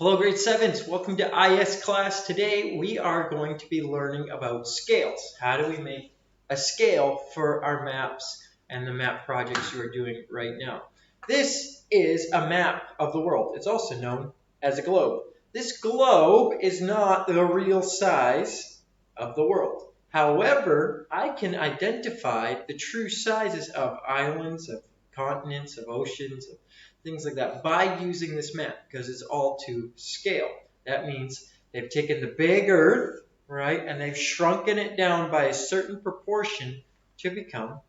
Hello grade 7s, welcome to IS class. Today we are going to be learning about scales. How do we make a scale for our maps and the map projects you are doing right now? This is a map of the world. It's also known as a globe. This globe is not the real size of the world. However, I can identify the true sizes of islands, of continents, of oceans, of things like that by using this map because it's all to scale. That means they've taken the big Earth, right, and they've shrunken it down by a certain proportion to become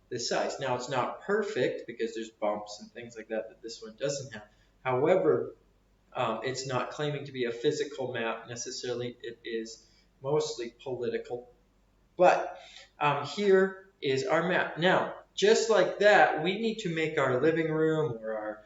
this size. Now, it's not perfect because there's bumps and things like that that this one doesn't have. However, it's not claiming to be a physical map necessarily. It is mostly political. But here is our map. Now, just like that, we need to make our living room or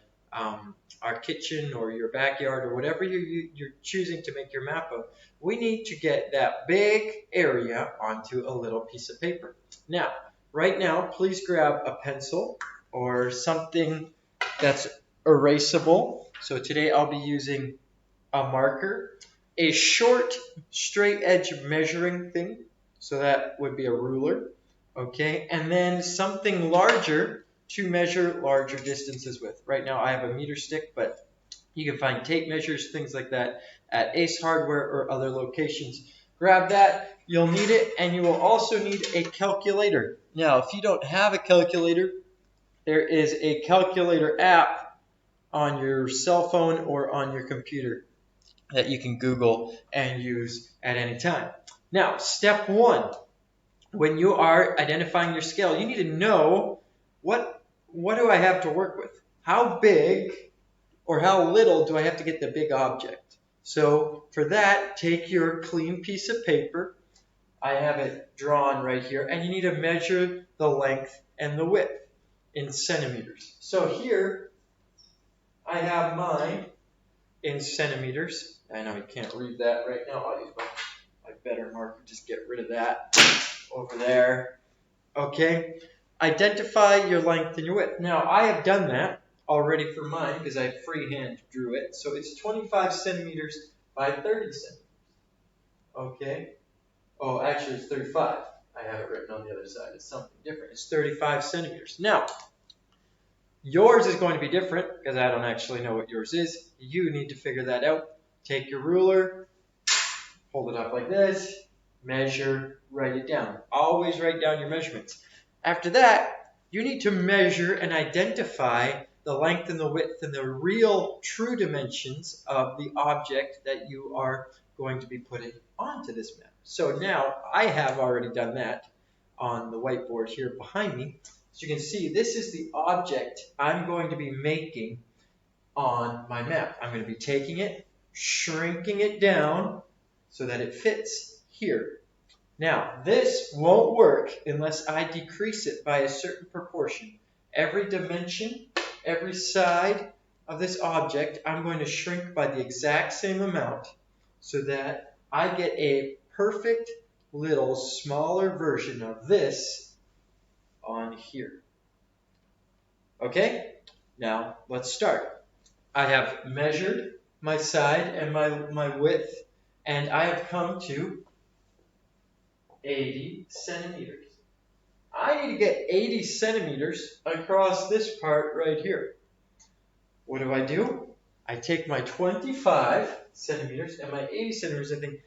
our kitchen or your backyard or whatever you're choosing to make your map of. We need to get that big area onto a little piece of paper. Now, right now, please grab a pencil or something that's erasable. So today I'll be using a marker, a short straight edge measuring thing. So that would be a ruler, okay? And then something larger to measure larger distances with. Right now I have a meter stick, but you can find tape measures, things like that at Ace Hardware or other locations. Grab that, you'll need it, and you will also need a calculator. Now, if you don't have a calculator, there is a calculator app on your cell phone or on your computer that you can Google and use at any time. Now, step one, when you are identifying your scale, you need to know what do I have to work with? How big or how little do I have to get the big object? So for that, take your clean piece of paper. I have it drawn right here, and you need to measure the length and the width in centimeters. So here, I have mine in centimeters. I know you can't read that right now. I'll use my better marker. Just get rid of that over there. Okay. Identify your length and your width. Now, I have done that already for mine because I freehand drew it. So it's 25 centimeters by 30 centimeters. Okay. Oh, actually, it's 35. I have it written on the other side. It's something different. It's 35 centimeters. Now, yours is going to be different because I don't actually know what yours is. You need to figure that out. Take your ruler, hold it up like this, measure, write it down. Always write down your measurements. After that, you need to measure and identify the length and the width and the real true dimensions of the object that you are going to be putting onto this map. So now I have already done that on the whiteboard here behind me. As you can see, this is the object I'm going to be making on my map. I'm going to be taking it, shrinking it down so that it fits here. Now, this won't work unless I decrease it by a certain proportion. Every dimension, every side of this object, I'm going to shrink by the exact same amount so that I get a perfect little smaller version of this on here. Okay? Now, let's start. I have measured my side and my width, and I have come to 80 centimeters. I need to get 80 centimeters across this part right here. What do? I take my 25 centimeters and my 80 centimeters. I think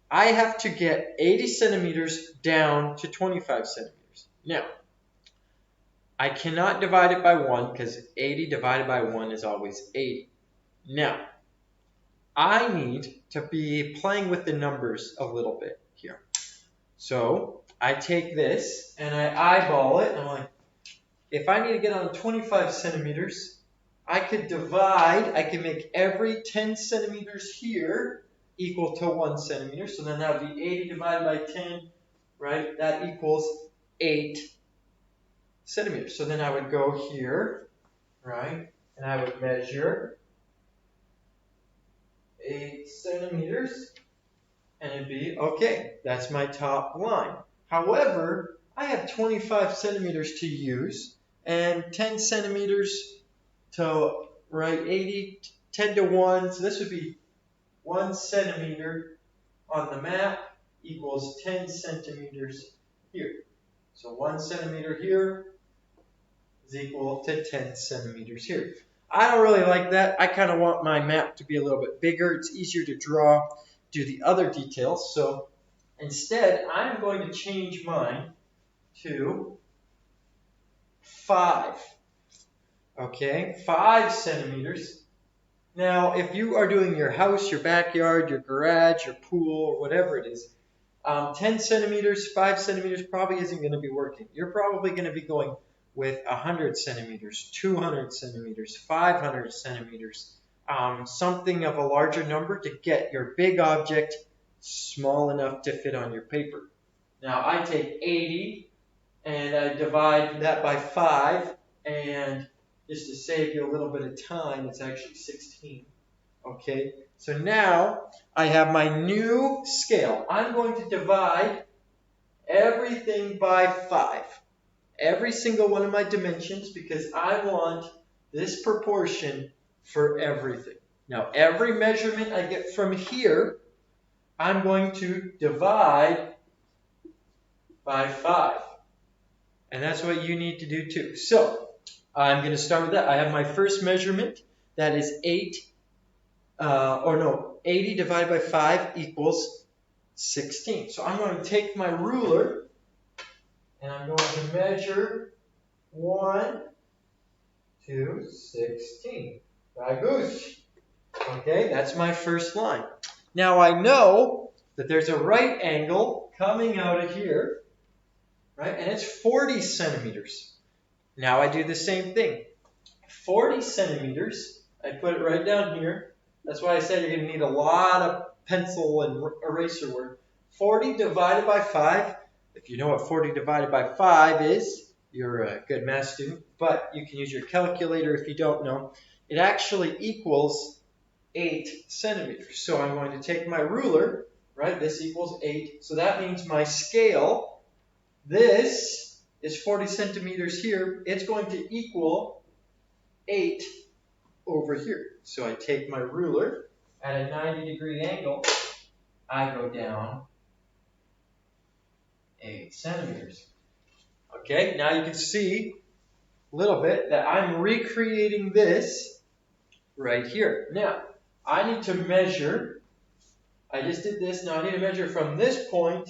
I have to get 80 centimeters down to 25 centimeters. Now, I cannot divide it by 1 because 80 divided by 1 is always 80. Now, I need to be playing with the numbers a little bit here. So I take this and I eyeball it. And I'm like, if I need to get on 25 centimeters, I could divide. I can make every 10 centimeters here equal to 1 centimeter. So then that would be 80 divided by 10, right? That equals 8 centimeters. So then I would go here, right? And I would measure 8 centimeters. And it'd be, okay, that's my top line. However, I have 25 centimeters to use and 10 centimeters to write 80, 10 to 1. So this would be 1 centimeter on the map equals 10 centimeters here. So 1 centimeter here is equal to 10 centimeters here. I don't really like that. I kind of want my map to be a little bit bigger. It's easier to draw, do the other details. So instead, I'm going to change mine to 5. Okay, 5 centimeters. Now, if you are doing your house, your backyard, your garage, your pool, or whatever it is, 10 centimeters, 5 centimeters probably isn't going to be working. You're probably going to be going with 100 centimeters, 200 centimeters, 500 centimeters, something of a larger number to get your big object small enough to fit on your paper. Now, I take 80 and I divide that by 5, and just to save you a little bit of time, it's actually 16. Okay, so now I have my new scale. I'm going to divide everything by 5. Every single one of my dimensions, because I want this proportion for everything. Now, every measurement I get from here, I'm going to divide by 5. And that's what you need to do too. So, I'm going to start with that. I have my first measurement. That is 80 divided by 5 equals 16. So I'm going to take my ruler and I'm going to measure 1 to 16. Bagus. Okay, that's my first line. Now I know that there's a right angle coming out of here, right? And it's 40 centimeters. Now I do the same thing. 40 centimeters, I put it right down here. That's why I said you're going to need a lot of pencil and eraser work. 40 divided by 5. If you know what 40 divided by 5 is, you're a good math student. But you can use your calculator if you don't know. It actually equals 8 centimeters. So I'm going to take my ruler, right? This equals 8. So that means my scale, this is 40 centimeters here. It's going to equal 8 over here. So I take my ruler at a 90-degree angle. I go down 8 centimeters. Okay, now you can see a little bit that I'm recreating this right here. Now, I need to measure. I just did this. Now I need to measure from this point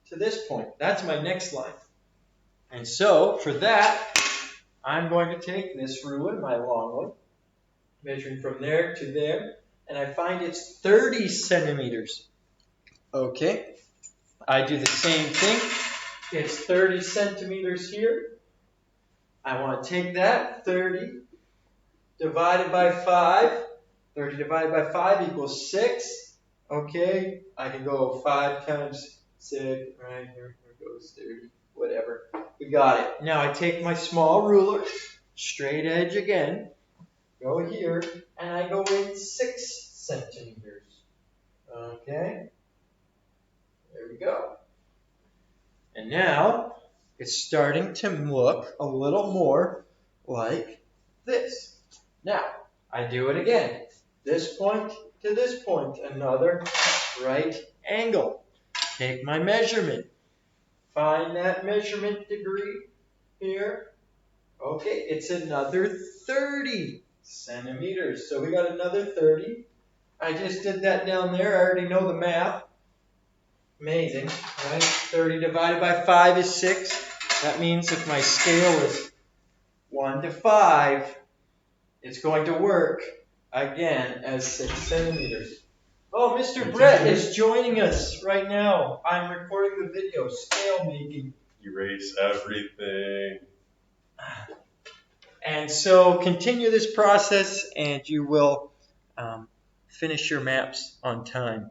to this point. That's my next line. And so, for that, I'm going to take this ruler, my long one, measuring from there to there, and I find it's 30 centimeters. Okay, I do the same thing. It's 30 centimeters here. I want to take that, 30 divided by 5. 30 divided by 5 equals 6. Okay, I can go 5 times 6, right here goes 30, whatever. We got it. Now I take my small ruler, straight edge again, go here, and I go in 6 centimeters. Okay, there we go. And now it's starting to look a little more like this. Now, I do it again. This point to this point, another right angle. Take my measurement. Find that measurement degree here. Okay, it's another 30 centimeters. So we got another 30. I just did that down there. I already know the math. Amazing, right? 30 divided by 5 is 6. That means if my scale is 1 to 5, it's going to work again as 6 centimeters. Oh, Mr. Brett is joining us right now. I'm recording the video, scale making. Erase everything. And so continue this process and you will finish your maps on time.